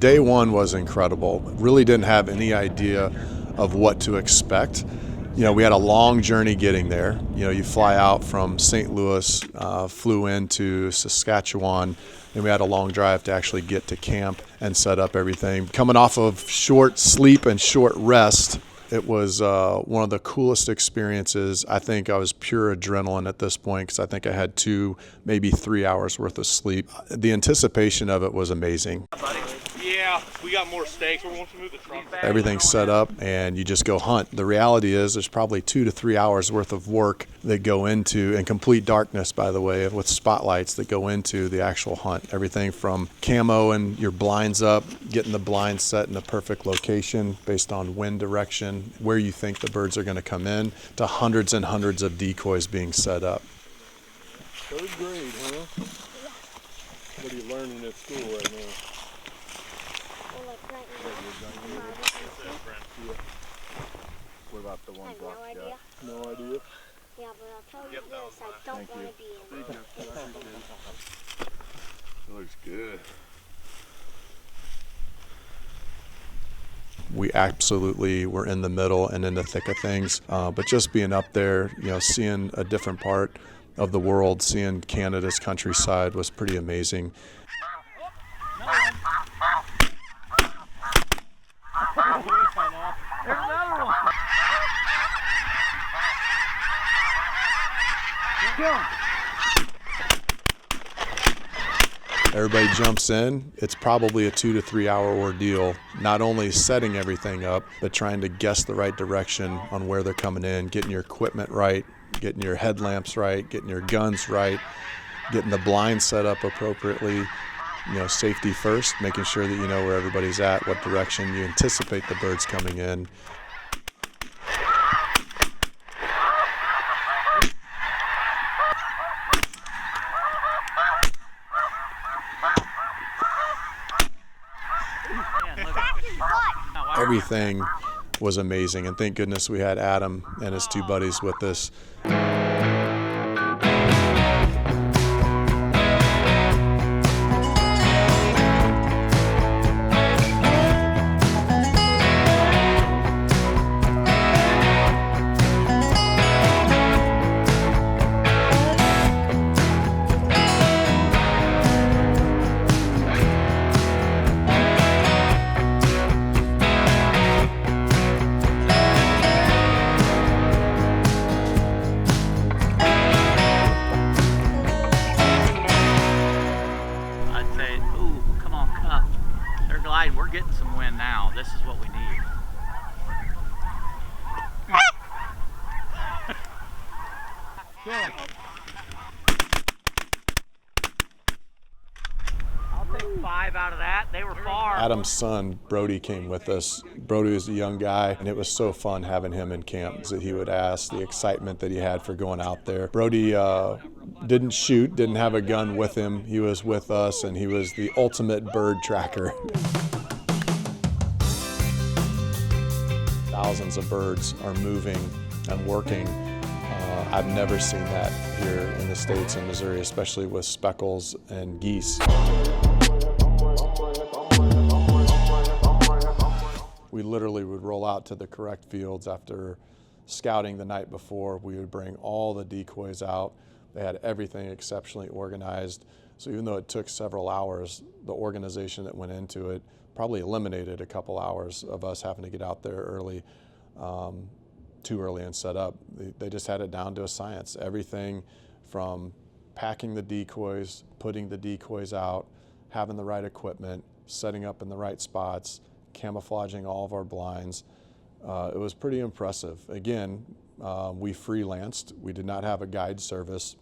day one was incredible. Really didn't have any idea of what to expect. We had a long journey getting there. You fly out from St. Louis, flew into Saskatchewan, and we had a long drive to actually get to camp and set up everything. Coming off of short sleep and short rest, it was one of the coolest experiences. I think I was pure adrenaline at this point because I think I had 2, maybe 3 hours worth of sleep. The anticipation of it was amazing. Yeah, we got more steaks. Why don't you move the truck back? Everything's set up and you just go hunt. The reality is there's probably 2 to 3 hours worth of work that go into, in complete darkness, by the way, with spotlights that go into the actual hunt. Everything from camo and your blinds up, getting the blinds set in the perfect location based on wind direction, where you think the birds are going to come in, to hundreds and hundreds of decoys being set up. 3rd grade, huh? What are you learning at school right now? What about the one block? No idea. No idea? Yeah, but I'll tell you this, I don't want to be in it. It looks good. We absolutely were in the middle and in the thick of things, but just being up there, seeing a different part of the world, seeing Canada's countryside was pretty amazing. There's another one. Everybody jumps in. It's probably a 2 to 3 hour ordeal, not only setting everything up, but trying to guess the right direction on where they're coming in, getting your equipment right, getting your headlamps right, getting your guns right, getting the blinds set up appropriately. Safety first, making sure that you know where everybody's at, what direction you anticipate the birds coming in. Everything was amazing, and thank goodness we had Adam and his 2 buddies with us. We're getting some wind now. This is what we need. I'll take 5 out of that. They were far. Adam's son, Brody, came with us. Brody was a young guy, and it was so fun having him in camp. That he would ask, the excitement that he had for going out there. Brody didn't shoot, didn't have a gun with him. He was with us, and he was the ultimate bird tracker. Thousands of birds are moving and working. I've never seen that here in the States in Missouri, especially with speckles and geese. We literally would roll out to the correct fields after scouting the night before. We would bring all the decoys out. They had everything exceptionally organized. So even though it took several hours, the organization that went into it probably eliminated a couple hours of us having to get out there early, too early and set up. They just had it down to a science. Everything from packing the decoys, putting the decoys out, having the right equipment, setting up in the right spots, camouflaging all of our blinds. It was pretty impressive. Again, we freelanced. We did not have a guide service,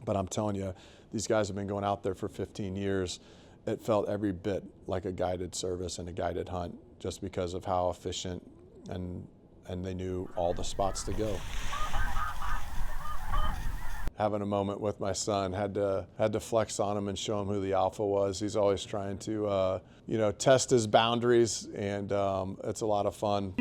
but I'm telling you, these guys have been going out there for 15 years. It felt every bit like a guided service and a guided hunt just because of how efficient and they knew all the spots to go. Having a moment with my son, had to flex on him and show him who the alpha was. He's always trying to test his boundaries, and it's a lot of fun.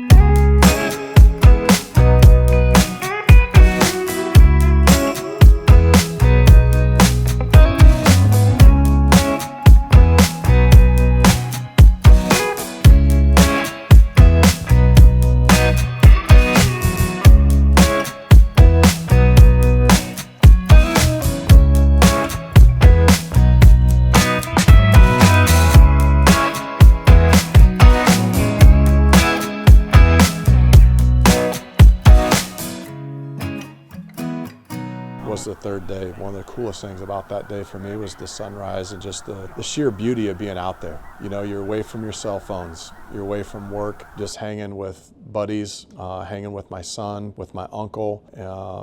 third day. One of the coolest things about that day for me was the sunrise and just the sheer beauty of being out there. You know, you're away from your cell phones, you're away from work, just hanging with buddies, hanging with my son, with my uncle,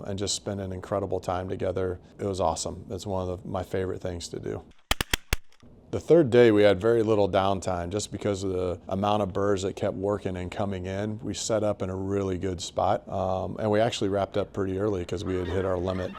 and just spending incredible time together. It was awesome. It's one of my favorite things to do. The third day, we had very little downtime just because of the amount of birds that kept working and coming in. We set up in a really good spot, and we actually wrapped up pretty early because we had hit our limit.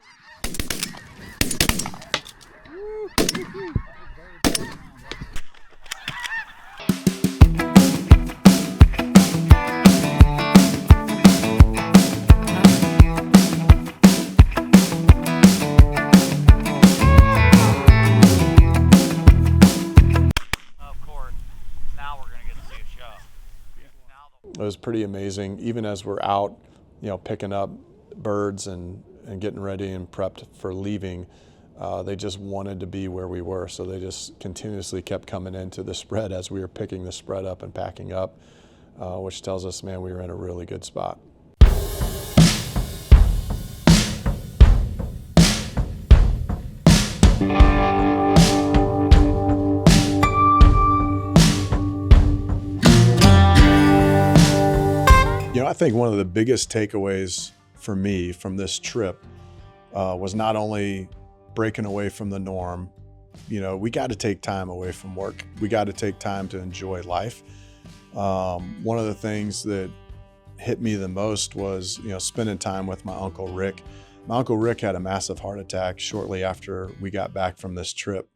It was pretty amazing, even as we're out, you know, picking up birds and getting ready and prepped for leaving. They just wanted to be where we were, so they just continuously kept coming into the spread as we were picking the spread up and packing up, which tells us, man, we were in a really good spot. You know, I think one of the biggest takeaways for me from this trip was not only breaking away from the norm. You know, we got to take time away from work. We got to take time to enjoy life. One of the things that hit me the most was, you know, spending time with my Uncle Rick. My Uncle Rick had a massive heart attack shortly after we got back from this trip.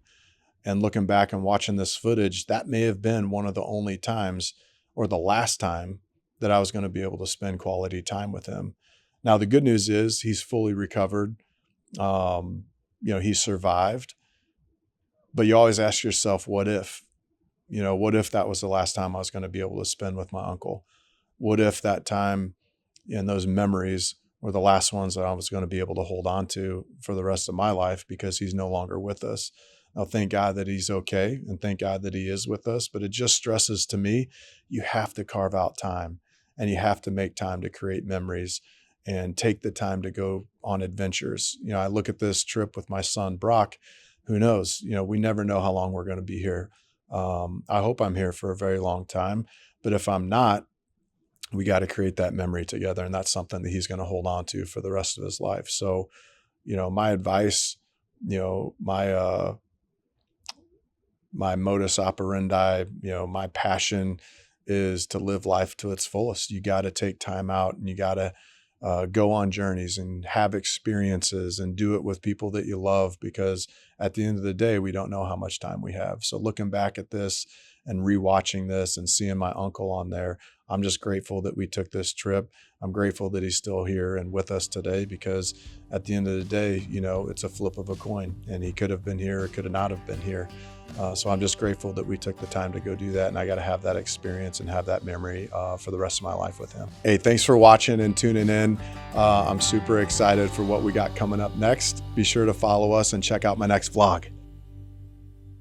And looking back and watching this footage, that may have been one of the only times, or the last time, that I was going to be able to spend quality time with him. Now, the good news is he's fully recovered. You know, he survived. But you always ask yourself, what if? You know, what if that was the last time I was going to be able to spend with my uncle? What if that time and those memories were the last ones that I was going to be able to hold on to for the rest of my life because he's no longer with us? Now, thank God that he's okay, and thank God that he is with us. But it just stresses to me, you have to carve out time. And you have to make time to create memories and take the time to go on adventures. You know, I look at this trip with my son, Brock. Who knows? You know, we never know how long we're going to be here. I hope I'm here for a very long time. But if I'm not, we got to create that memory together. And that's something that he's going to hold on to for the rest of his life. So, you know, my advice, you know, my modus operandi, you know, my passion is to live life to its fullest. You got to take time out, and you got to go on journeys and have experiences and do it with people that you love, because at the end of the day, we don't know how much time we have. So looking back at this and rewatching this and seeing my uncle on there, I'm just grateful that we took this trip. I'm grateful that he's still here and with us today, because at the end of the day, you know, it's a flip of a coin, and he could have been here or could have not have been here. So I'm just grateful that we took the time to go do that, and I got to have that experience and have that memory for the rest of my life with him. Hey, thanks for watching and tuning in. I'm super excited for what we got coming up next. Be sure to follow us and check out my next vlog.